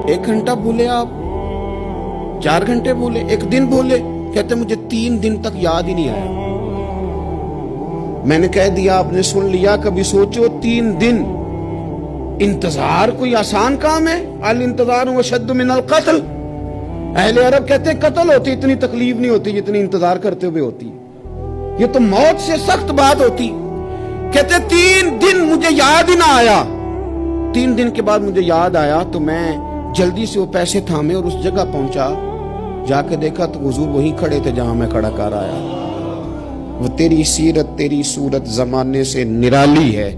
1 घंटा भूले आप, 4 घंटे भूले, 1 दिन भूले। कहते मुझे 3 दिन तक याद ही नहीं आया। मैंने कह दिया आपने सुन लिया, कभी सोचो 3 दिन इंतजार कोई आसान काम है? अल इंतजार अशद्द मिनल कत्ल। अहले अरब कहते कत्ल होती इतनी तकलीफ नहीं होती जितनी इंतजार करते हुए होती। ये तो मौत से सख्त बात होती। कहते 3 दिन मुझे याद ही ना आया। 3 दिन के बाद मुझे याद आया तो मैं जल्दी से वो पैसे थामे और उस जगह पहुंचा। जाके देखा तो हुजूर वहीं खड़े थे जहां मैं खड़ा कर आया। वो तेरी सीरत तेरी सूरत जमाने से निराली है,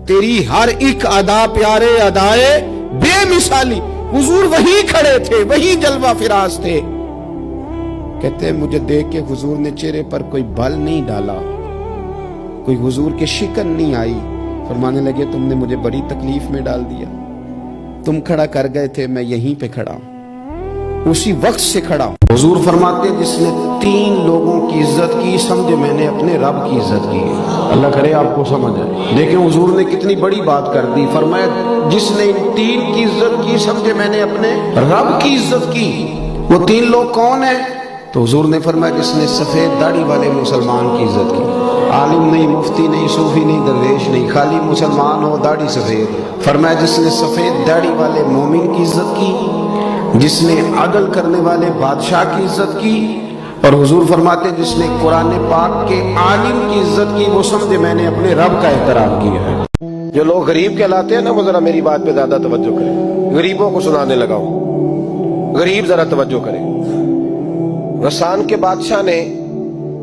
तेरी हर एक अदा प्यारे अदाए बेमिसाली। हुजूर वहीं खड़े थे, वहीं जलवा फिराज थे। कहते मुझे देख के हुजूर ने चेहरे पर कोई बल नहीं डाला, कोई हुजूर के शिकन नहीं आई। फरमाने लगे तुमने मुझे बड़ी तकलीफ में डाल दिया। तुम खड़ा कर गए थे, मैं यहीं पे खड़ा हूं, उसी वक्त से खड़ा हूं। हुजूर फरमाते जिसने 3 लोगों की इज्जत की समझे मैंने अपने रब की इज्जत की। अल्लाह करे आपको समझ आए। देखें हुजूर ने कितनी बड़ी बात कर दी। फरमाया जिसने इन 3 की इज्जत की समझे मैंने अपने रब की इज्जत की। वो 3 लोग कौन है? तो हुजूर ने फरमाया जिसने सफेद दाढ़ी वाले मुसलमान की इज्जत की। आलिम नहीं, मुफ्ती नहीं, सूफी नहीं, दरवेश नहीं, खाली मुसलमान हो, दाढ़ी सफेद। फरमाया जिसने सफेद दाढ़ी वाले मोमिन की इज्जत की, जिसने अदल करने वाले बादशाह की इज्जत की, और हुजूर फरमाते जिसने कुरान पाक के आलिम की इज्जत की वो समझे मैंने अपने रब का एहतराम किया है। जो लोग गरीब कहलाते हैं ना, वो जरा मेरी बात पे ज्यादा तवज्जो करें। गरीबों को सुनाने लगा हूं, गरीब जरा तवज्जो करें। गस्सान के बादशाह ने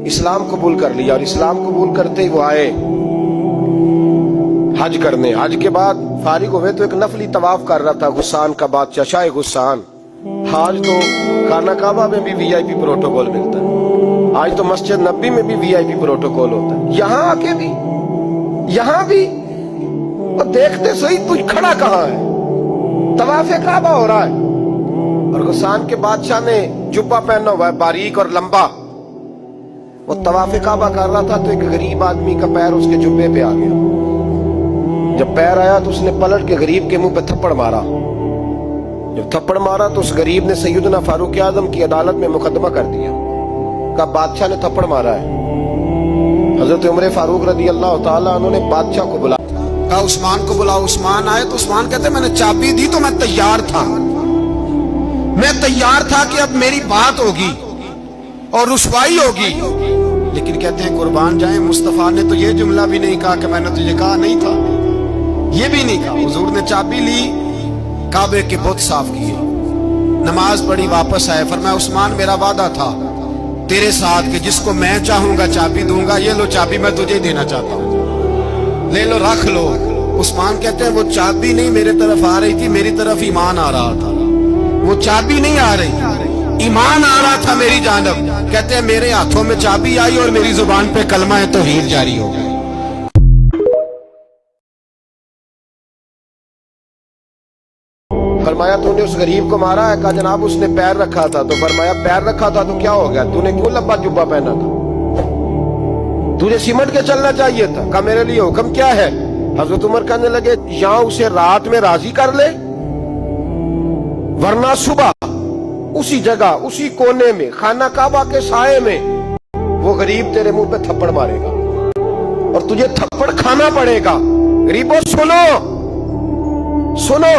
इस्लाम कबूल कर लिया और इस्लाम कबूल करते ही वो आए हज करने। हज के बाद फारिग हुए तो एक नफली तवाफ कर रहा था गुस्सान का बादशाह, शाह गुस्सान। आज तो खाना काबा में भी वीआईपी प्रोटोकॉल मिलता है, आज तो मस्जिद नबी में भी वीआईपी प्रोटोकॉल होता है। यहाँ आके भी, यहाँ भी और देखते सही तू खड़ा कहाँ है? तवाफे काबा हो रहा है और गुस्सान के बादशाह ने जुब्बा पहना हुआ है बारीक और लंबा। वो तवाफे काबा कर रहा था तो एक गरीब आदमी का पैर उसके जुब्बे पे आ गया। जब पैर आया तो उसने पलट के गरीब के मुंह पे थप्पड़ मारा। जब थप्पड़ मारा तो उस गरीब ने सैयदना फारूक आजम की अदालत में मुकदमा कर दिया। कहा बादशाह ने थप्पड़ मारा है। हजरत उमर फारूक रदी अल्लाह ताला उन्होंने बादशाह को बुलाया, कहा उस्मान को बुलाओ। उस्मान आए तो उस्मान कहते मैंने चाबी दी तो मैं तैयार था, मैं तैयार था कि अब मेरी बात होगी और रुसवाई होगी। लेकिन कहते हैं कुर्बान जाए मुस्तफा ने तो ये जुमला भी नहीं कहा कि मैंने तुझे कहा नहीं था, ये भी नहीं कहा। हुजूर ने चाबी ली, काबे के बुत साफ किए, नमाज पढ़ी, वापस आए। फरमाया उस्मान मेरा वादा था तेरे साथ कि जिसको मैं चाहूंगा चाबी दूंगा। ये लो चाबी मैं तुझे देना चाहता हूं, ले लो रख लो। उस्मान कहते हैं वो चाबी नहीं मेरे तरफ आ रही थी, मेरी तरफ ईमान आ रहा था। वो चाबी नहीं आ रही, ईमान आ रहा था मेरी जानब। कहते हैं मेरे हाथों में चाबी आई और मेरी जुबान पे कलमा है तौहीद जारी हो गया। फरमाया तूने उस गरीब को मारा है? कहा जनाब उसने पैर रखा था। तो फरमाया पैर रखा था तो क्या हो गया? तूने क्यों लंबा जुब्बा पहना था? तुझे सिमट के चलना चाहिए था। कहा मेरे लिए हुक्म क्या है? हजरत उमर कहने लगे यहाँ उसे रात में राजी कर ले, वरना सुबह उसी जगह उसी कोने में खाना काबा के साए में वो गरीब तेरे मुंह पे थप्पड़ मारेगा और तुझे थप्पड़ खाना पड़ेगा। गरीबों सुनो सुनो,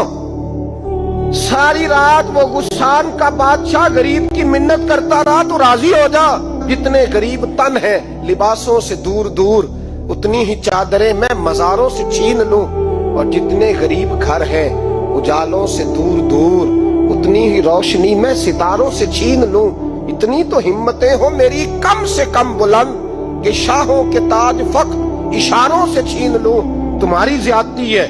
सारी रात वो गुस्सान का बादशाह गरीब की मिन्नत करता रहा तो राजी हो जा। जितने गरीब तन है लिबासों से दूर दूर, उतनी ही चादरें मैं मजारों से छीन लूं, और जितने गरीब घर हैं उजालों से दूर दूर, उतनी ही रोशनी मैं सितारों से छीन लूं। इतनी तो हिम्मतें हो मेरी कम से कम बुलंद कि शाहों के ताज फख्र इशारों से छीन लूं। तुम्हारी ज्यादती है